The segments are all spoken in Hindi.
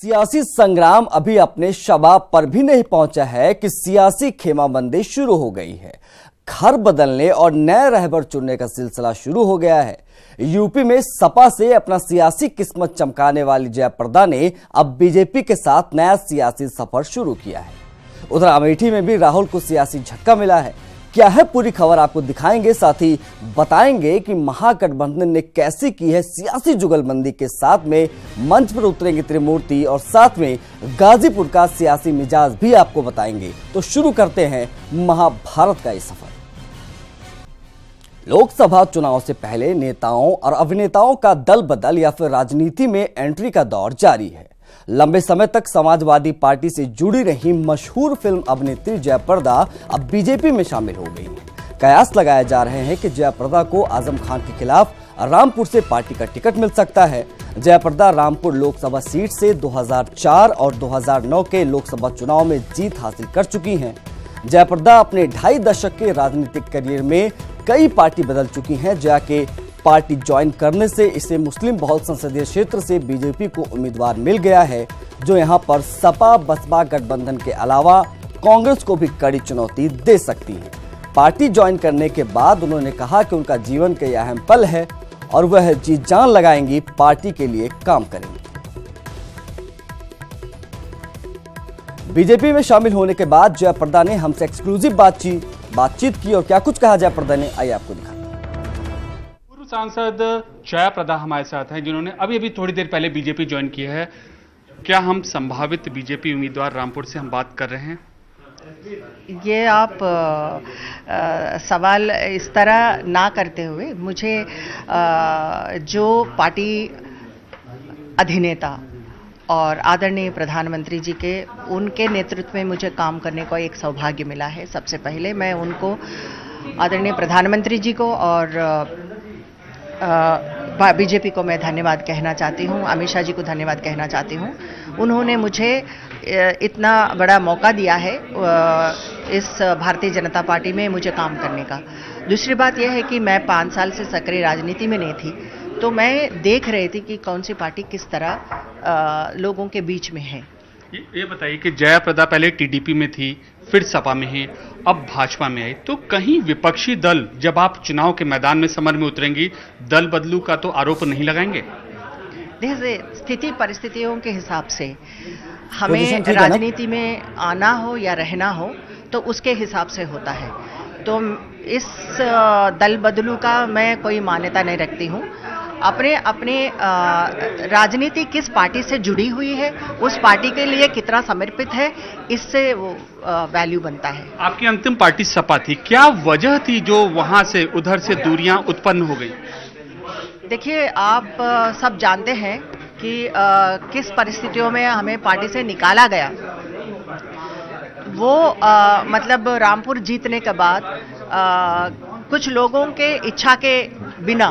सियासी संग्राम अभी अपने शबाब पर भी नहीं पहुंचा है कि सियासी खेमाबंदी शुरू हो गई है। घर बदलने और नए रहबर चुनने का सिलसिला शुरू हो गया है। यूपी में सपा से अपना सियासी किस्मत चमकाने वाली जयाप्रदा ने अब बीजेपी के साथ नया सियासी सफर शुरू किया है। उधर अमेठी में भी राहुल को सियासी झटका मिला है। क्या है पूरी खबर आपको दिखाएंगे, साथ ही बताएंगे कि महागठबंधन ने कैसी की है सियासी जुगलबंदी के साथ में मंच पर उतरेंगे त्रिमूर्ति, और साथ में गाजीपुर का सियासी मिजाज भी आपको बताएंगे। तो शुरू करते हैं महाभारत का ये सफर। लोकसभा चुनाव से पहले नेताओं और अभिनेताओं का दल बदल या फिर राजनीति में एंट्री का दौर जारी है। लंबे समय तक समाजवादी पार्टी से जुड़ी रही मशहूर फिल्म अभिनेत्री जयाप्रदा अब बीजेपी में शामिल हो गई है। कयास लगाए जा रहे हैं कि जयाप्रदा को आजम खान के खिलाफ रामपुर से पार्टी का टिकट मिल सकता है। जयाप्रदा रामपुर लोकसभा सीट से 2004 और 2009 के लोकसभा चुनाव में जीत हासिल कर चुकी हैं। जयाप्रदा अपने 2.5 दशक के राजनीतिक करियर में कई पार्टी बदल चुकी हैं। जया के पार्टी ज्वाइन करने से इसे मुस्लिम बहुल संसदीय क्षेत्र से बीजेपी को उम्मीदवार मिल गया है, जो यहां पर सपा बसपा गठबंधन के अलावा कांग्रेस को भी कड़ी चुनौती दे सकती है। पार्टी ज्वाइन करने के बाद उन्होंने कहा कि उनका जीवन का यह अहम पल है और वह जी जान लगाएंगी, पार्टी के लिए काम करेंगी। बीजेपी में शामिल होने के बाद जयाप्रदा ने हमसे एक्सक्लूसिव बातचीत की, और क्या कुछ कहा जयाप्रदा ने, आइए आपको दिखाते हैं। सांसद जयाप्रदा हमारे साथ हैं, जिन्होंने अभी थोड़ी देर पहले बीजेपी ज्वाइन की है। क्या हम संभावित बीजेपी उम्मीदवार रामपुर से हम बात कर रहे हैं? ये आप सवाल इस तरह ना करते हुए मुझे जो पार्टी अधिनेता और आदरणीय प्रधानमंत्री जी के उनके नेतृत्व में मुझे काम करने का एक सौभाग्य मिला है। सबसे पहले मैं उनको, आदरणीय प्रधानमंत्री जी को और बीजेपी को मैं धन्यवाद कहना चाहती हूँ, अमित शाह जी को धन्यवाद कहना चाहती हूँ। उन्होंने मुझे इतना बड़ा मौका दिया है इस भारतीय जनता पार्टी में मुझे काम करने का। दूसरी बात यह है कि मैं 5 साल से सक्रिय राजनीति में नहीं थी, तो मैं देख रही थी कि कौन सी पार्टी किस तरह लोगों के बीच में है। ये बताइए कि जयाप्रदा पहले टीडीपी में थी, फिर सपा में है, अब भाजपा में आई, तो कहीं विपक्षी दल जब आप चुनाव के मैदान में समर में उतरेंगी, दल बदलू का तो आरोप नहीं लगाएंगे? देखिए, स्थिति परिस्थितियों के हिसाब से हमें राजनीति में आना हो या रहना हो तो उसके हिसाब से होता है। तो इस दल बदलू का मैं कोई मान्यता नहीं रखती हूँ। अपने राजनीति किस पार्टी से जुड़ी हुई है, उस पार्टी के लिए कितना समर्पित है, इससे वो वैल्यू बनता है। आपकी अंतिम पार्टी सपा थी, क्या वजह थी जो वहां से उधर से दूरियां उत्पन्न हो गई? देखिए, आप सब जानते हैं कि किस परिस्थितियों में हमें पार्टी से निकाला गया। वो मतलब रामपुर जीतने के बाद कुछ लोगों के इच्छा के बिना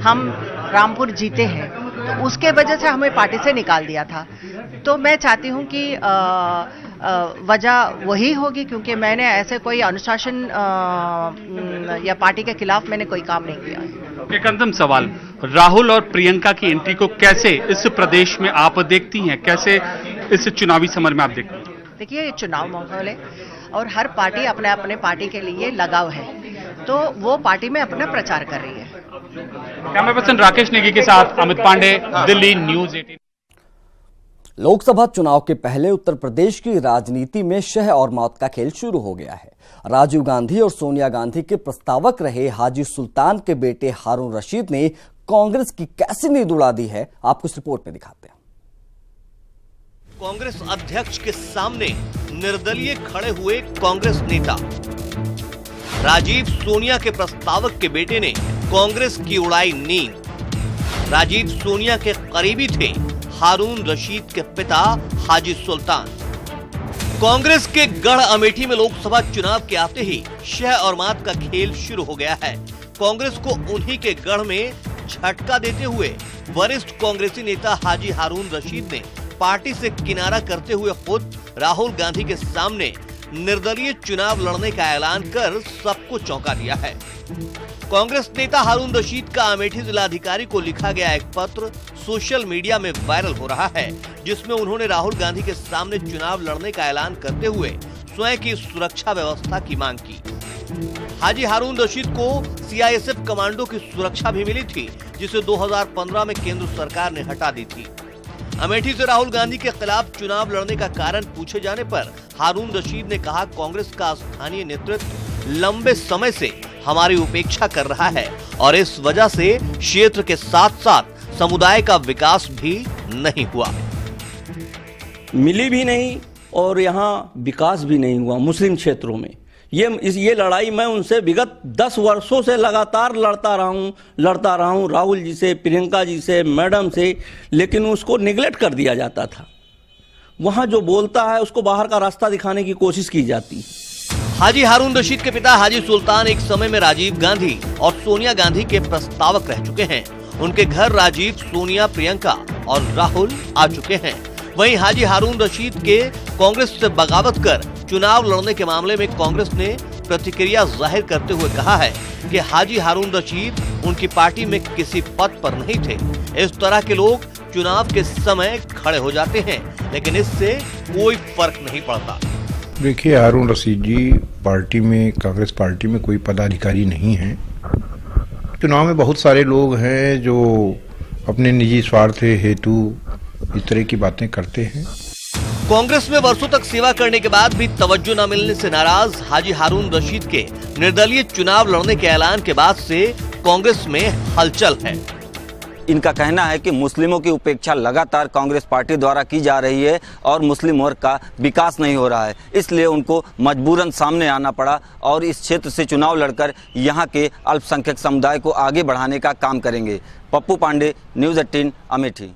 हम रामपुर जीते हैं, तो उसके वजह से हमें पार्टी से निकाल दिया था। तो मैं चाहती हूं कि वजह वही होगी, क्योंकि मैंने ऐसे कोई अनुशासन या पार्टी के खिलाफ मैंने कोई काम नहीं किया। एक अंतिम सवाल, राहुल और प्रियंका की एंट्री को कैसे इस प्रदेश में आप देखती हैं, कैसे इस चुनावी समर में आप देखती हैं? देखिए, ये चुनाव माहौल है और हर पार्टी अपने अपने पार्टी के लिए लगाव है, तो वो पार्टी में अपना प्रचार कर रही है। कैमरा पर्सन राकेश नेगी के साथ अमित पांडे, दिल्ली न्यूज़ 18। लोकसभा चुनाव के पहले उत्तर प्रदेश की राजनीति में शह और मौत का खेल शुरू हो गया है। राजीव गांधी और सोनिया गांधी के प्रस्तावक रहे हाजी सुल्तान के बेटे हारून रशीद ने कांग्रेस की कैसी नींद उड़ा दी है, आपको इस रिपोर्ट में दिखाते हैं। कांग्रेस अध्यक्ष के सामने निर्दलीय खड़े हुए कांग्रेस नेता राजीव सोनिया के प्रस्तावक के बेटे ने कांग्रेस की उड़ाई नींद। राजीव सोनिया के करीबी थे हारून रशीद के पिता हाजी सुल्तान। कांग्रेस के गढ़ अमेठी में लोकसभा चुनाव के आते ही शह और मात का खेल शुरू हो गया है। कांग्रेस को उन्हीं के गढ़ में झटका देते हुए वरिष्ठ कांग्रेसी नेता हाजी हारून रशीद ने पार्टी से किनारा करते हुए खुद राहुल गांधी के सामने निर्दलीय चुनाव लड़ने का ऐलान कर सबको चौंका दिया है। कांग्रेस नेता हारून रशीद का अमेठी जिलाधिकारी को लिखा गया एक पत्र सोशल मीडिया में वायरल हो रहा है, जिसमें उन्होंने राहुल गांधी के सामने चुनाव लड़ने का ऐलान करते हुए स्वयं की सुरक्षा व्यवस्था की मांग की। हाजी हारून रशीद को सीआईएसएफ कमांडो की सुरक्षा भी मिली थी, जिसे 2015 में केंद्र सरकार ने हटा दी थी। अमेठी से राहुल गांधी के खिलाफ चुनाव लड़ने का कारण पूछे जाने पर हारून रशीद ने कहा, कांग्रेस का स्थानीय नेतृत्व लंबे समय से हमारी उपेक्षा कर रहा है और इस वजह से क्षेत्र के साथ साथ समुदाय का विकास भी नहीं हुआ। मिली भी नहीं और यहाँ विकास भी नहीं हुआ मुस्लिम क्षेत्रों में। ये लड़ाई मैं उनसे विगत 10 वर्षों से लगातार लड़ता रहा हूँ राहुल जी से, प्रियंका जी से, मैडम से, लेकिन उसको निगलेक्ट कर दिया जाता था। वहाँ जो बोलता है उसको बाहर का रास्ता दिखाने की कोशिश की जाती। हाजी हारून रशीद के पिता हाजी सुल्तान एक समय में राजीव गांधी और सोनिया गांधी के प्रस्तावक रह चुके हैं। उनके घर राजीव, सोनिया, प्रियंका और राहुल आ चुके हैं। वहीं हाजी हारून रशीद के कांग्रेस से बगावत कर चुनाव लड़ने के मामले में कांग्रेस ने प्रतिक्रिया जाहिर करते हुए कहा है कि हाजी हारून रशीद उनकी पार्टी में किसी पद पर नहीं थे। इस तरह के लोग चुनाव के समय खड़े हो जाते हैं, लेकिन इससे कोई फर्क नहीं पड़ता। देखिए, हारून रशीद जी पार्टी में, कांग्रेस पार्टी में कोई पदाधिकारी नहीं है। चुनाव में बहुत सारे लोग हैं जो अपने निजी स्वार्थ हेतु इस तरह की बातें करते हैं। कांग्रेस में वर्षों तक सेवा करने के बाद भी तवज्जो न मिलने से नाराज हाजी हारून रशीद के निर्दलीय चुनाव लड़ने के ऐलान के बाद से कांग्रेस में हलचल है। इनका कहना है कि मुस्लिमों की उपेक्षा लगातार कांग्रेस पार्टी द्वारा की जा रही है और मुस्लिम वर्ग का विकास नहीं हो रहा है, इसलिए उनको मजबूरन सामने आना पड़ा और इस क्षेत्र से चुनाव लड़कर यहां के अल्पसंख्यक समुदाय को आगे बढ़ाने का काम करेंगे। पप्पू पांडे, न्यूज़ 18, अमेठी।